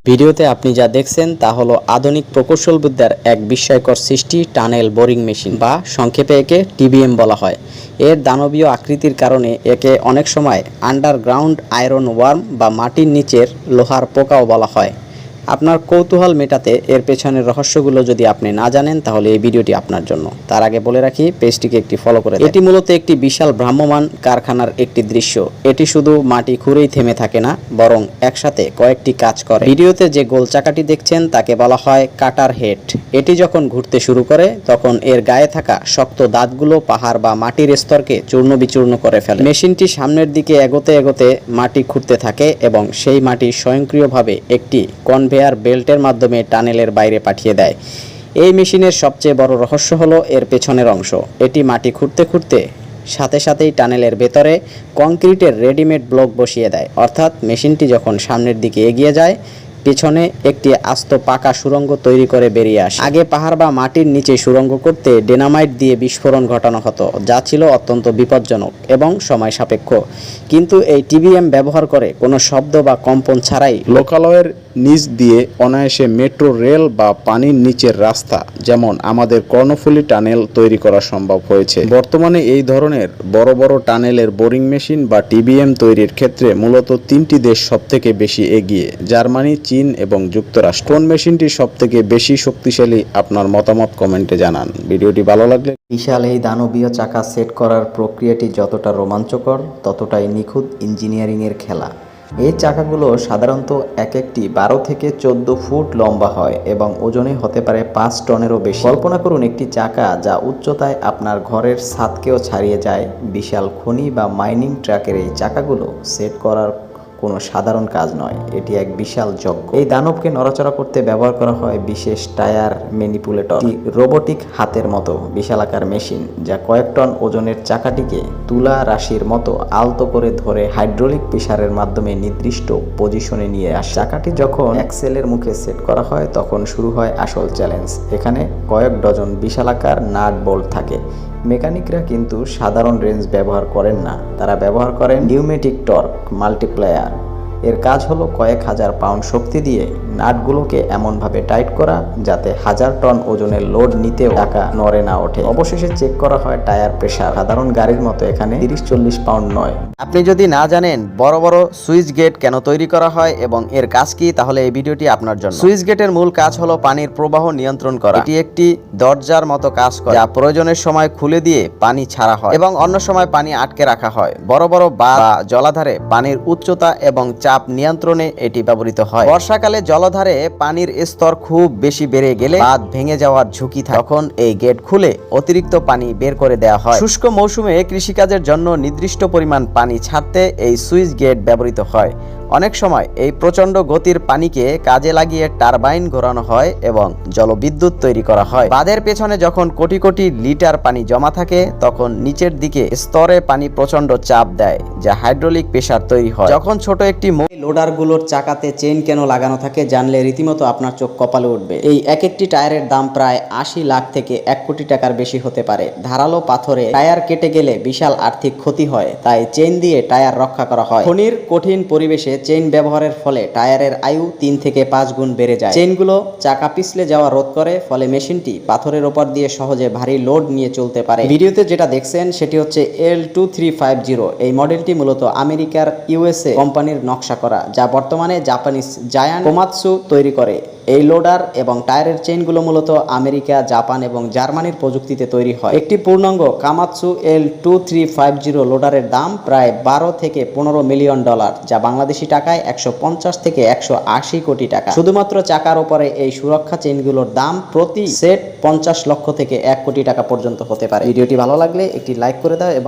ভিডিওতে আপনি যা দেখছেন তা হলো আধুনিক প্রকৌশলবিদ্যার এক বিস্ময়কর সৃষ্টি টানেল বোরিং মেশিন বা সংক্ষেপে একে টিবিএম বলা হয়। এর দানবীয় আকৃতির কারণে একে অনেক সময় আন্ডারগ্রাউন্ড আয়রন ওয়ার্ম বা মাটির নিচের লোহার পোকাও বলা হয়। আপনার কৌতূহল মেটাতে এর পেছনের রহস্যগুলো যদি আপনি না জানেন তাহলে এই ভিডিওটি আপনার জন্য। তার আগে বলে রাখি, পেজটিকে একটি ফলো করে দিন। এটি মূলত একটি বিশাল ভ্রাম্যমাণ কারখানার একটি দৃশ্য। এটি শুধু মাটি খুঁড়েই থেমে থাকে না, বরং একসাথে কয়েকটি কাজ করে। ভিডিওতে যে গোল চাকাটি দেখছেন তাকে বলা হয় কাটার হেড। এটি যখন ঘুরতে শুরু করে তখন এর গায়ে থাকা শক্ত দাঁতগুলো পাহাড় বা মাটির স্তরকে চূর্ণ বিচূর্ণ করে ফেলে। মেশিনটি সামনের দিকে এগোতে এগোতে মাটি খুঁড়তে থাকে এবং সেই মাটি স্বয়ংক্রিয়ভাবে একটি কনভেয়ার বেল্টের মাধ্যমে টানেলের বাইরে পাঠিয়ে দেয়। এই মেশিনের সবচেয়ে বড় রহস্য হলো এর পেছনের অংশ। এটি মাটি খুঁড়তে খুঁড়তে সাথে সাথেই টানেলের ভেতরে কংক্রিটের রেডিমেড ব্লক বসিয়ে দেয়। অর্থাৎ মেশিনটি যখন সামনের দিকে এগিয়ে যায়, পেছনে একটি আস্ত পাকা সুড়ঙ্গ তৈরি করে বেরিয়ে আসে। আগে পাহাড় বা মাটির নিচে সুড়ঙ্গ করতে ডিনামাইট দিয়ে বিস্ফোরণ ঘটানো হতো, যা ছিল অত্যন্ত বিপজ্জনক এবং সময় সাপেক্ষ। কিন্তু এই টিবিএম ব্যবহার করে কোনো শব্দ বা কম্পন ছাড়াই লোকালয়ের নিচ দিয়ে অনায়াসে মেট্রো রেল বা পানির নিচের রাস্তা, যেমন আমাদের কর্ণফুলী টানেল তৈরি করা সম্ভব হয়েছে। বর্তমানে এই ধরনের বড় বড় টানেলের বোরিং মেশিন বা টিবিএম তৈরির ক্ষেত্রে মূলত তিনটি দেশ সবথেকে বেশি এগিয়ে: জার্মানি, চীন এবং যুক্তরাষ্ট্র। কোন মেশিনটি সবথেকে বেশি শক্তিশালী? আপনার মতামত কমেন্টে জানান। ভিডিওটি ভালো লাগলে বিশাল এই দানবীয় চাকা সেট করার প্রক্রিয়াটি যতটা রোমাঞ্চকর ততটাই নিখুঁত ইঞ্জিনিয়ারিংয়ের খেলা। এই চাকাগুলো সাধারণত এক একটি 12 থেকে 14 ফুট লম্বা হয় এবং ওজনে হতে পারে 5 টনেরও বেশি। কল্পনা করুন একটি চাকা যা উচ্চতায় আপনার ঘরের ছাদকেও ছাড়িয়ে যায়। বিশাল খনি বা মাইনিং ট্রাকের এই চাকাগুলো সেট করার কোনো সাধারণ কাজ নয়, এটি এক বিশাল যজ্ঞ। এই দানবকে নড়াচড়া করতে ব্যবহার করা হয় বিশেষ টায়ার ম্যানিপুলেটর, রোবোটিক হাতের মতো বিশালাকার মেশিন, যা কয়েক টন ওজনের চাকাটিকে তুলা রাশির মতো আলতো করে ধরে হাইড্রোলিক প্রেসারের মাধ্যমে নির্দিষ্ট পজিশনে নিয়ে আসে। চাকাটি যখন অ্যাক্সেলের মুখে সেট করা হয় তখন শুরু হয় আসল চ্যালেঞ্জ। এখানে কয়েক ডজন বিশালাকার নাট বোল্ট থাকে। মেকানিকরা কিন্তু সাধারণ রেঞ্জ ব্যবহার করেন না, তারা ব্যবহার করেন নিউমেটিক টর্ক মাল্টিপ্লায়ার। এর কাজ হলো কয়েক হাজার পাউন্ড শক্তি দিয়ে নাটগুলোকে এমনভাবে টাইট করা যাতে 1000 টন ওজনের লোড নিতেও চাকা নড়ে না ওঠে। অবশেষে চেক করা হয় টায়ার প্রেসার। সাধারণ গাড়ির মতো এখানে 30-40 পাউন্ড নয়। আপনি যদি না জানেন বড় বড় সুইচ গেট কেন তৈরি করা হয় এবং এর কাজ কি, তাহলে এই ভিডিওটি আপনার জন্য। সুইচ গেটের মূল কাজ হলো পানির প্রবাহ নিয়ন্ত্রণ করা। এটি একটি দরজার মতো কাজ করে, যা প্রয়োজনের সময় খুলে দিয়ে পানি ছাড়া হয় এবং অন্য সময় পানি আটকে রাখা হয়। বড় বড় বাঁধ বা জলাধারে পানির উচ্চতা এবং চাপ নিয়ন্ত্রণে এটি ব্যবহৃত হয়। বর্ষাকালে জলাধারে পানির স্তর খুব বেশি বেড়ে গেলে বাঁধ ভেঙে যাওয়ার ঝুঁকি থাকে, তখন এই গেট খুলে অতিরিক্ত পানি বের করে দেওয়া হয়। শুষ্ক মৌসুমে কৃষিকাজের জন্য নির্দিষ্ট পরিমাণ পানি ছাড়তে এই সুইচ গেট ব্যবহৃত হয়। অনেক সময় এই প্রচণ্ড গতির পানিকে কাজে লাগিয়ে টারবাইন ঘোরানো হয় এবং জলবিদ্যুৎ তৈরি করা হয়। বাঁধের পেছনে যখন কোটি কোটি লিটার পানি জমা থাকে তখন নিচের দিকে স্তরে পানি প্রচণ্ড চাপ দেয়, যা হাইড্রোলিক প্রেসার তৈরি হয়। যখন ছোট একটি লোডারগুলোর চাকাতে চেইন কেন লাগানো থাকে জানলে রীতিমতো আপনার চোখ কপালে উঠবে। এই এক একটি টায়ারের দাম প্রায় 80 লাখ থেকে 1 কোটি টাকার বেশি হতে পারে। ধারালো পাথরে টায়ার কেটে গেলে বিশাল আর্থিক ক্ষতি হয়, তাই চেইন দিয়ে টায়ার রক্ষা করা হয়। খনির কঠিন পরিবেশে চেইন ব্যবহারের ফলে টায়ারের আয়ু 3 থেকে 5 গুণ বেড়ে যায়। চেইনগুলো চাকা পিছলে যাওয়া রোধ করে, ফলে মেশিনটি পাথরের ওপর দিয়ে সহজে ভারী লোড নিয়ে চলতে পারে। ভিডিওতে যেটা দেখছেন সেটি হচ্ছে L2350। এই মডেলটি মূলত আমেরিকার USA কোম্পানির নকশা করা, যা বর্তমানে জাপানিজ জায়ান্ট কোমাৎসু তৈরি করে। এই লোডার এবং টায়ারের চেইনগুলো মূলত আমেরিকা, জাপান এবং জার্মানির প্রযুক্তিতে তৈরি হয়। একটি পূর্ণাঙ্গ কামাৎসু L2350 লোডারের দাম প্রায় 12 থেকে 15 মিলিয়ন ডলার, যা বাংলাদেশি টাকায় 150 থেকে 180 কোটি টাকা। শুধুমাত্র চাকার উপরে এই সুরক্ষা চেইনগুলোর দাম প্রতি সেট 50 লক্ষ থেকে 1 কোটি টাকা পর্যন্ত হতে পারে। ভিডিওটি ভালো লাগলে একটি লাইক করে দাও এবং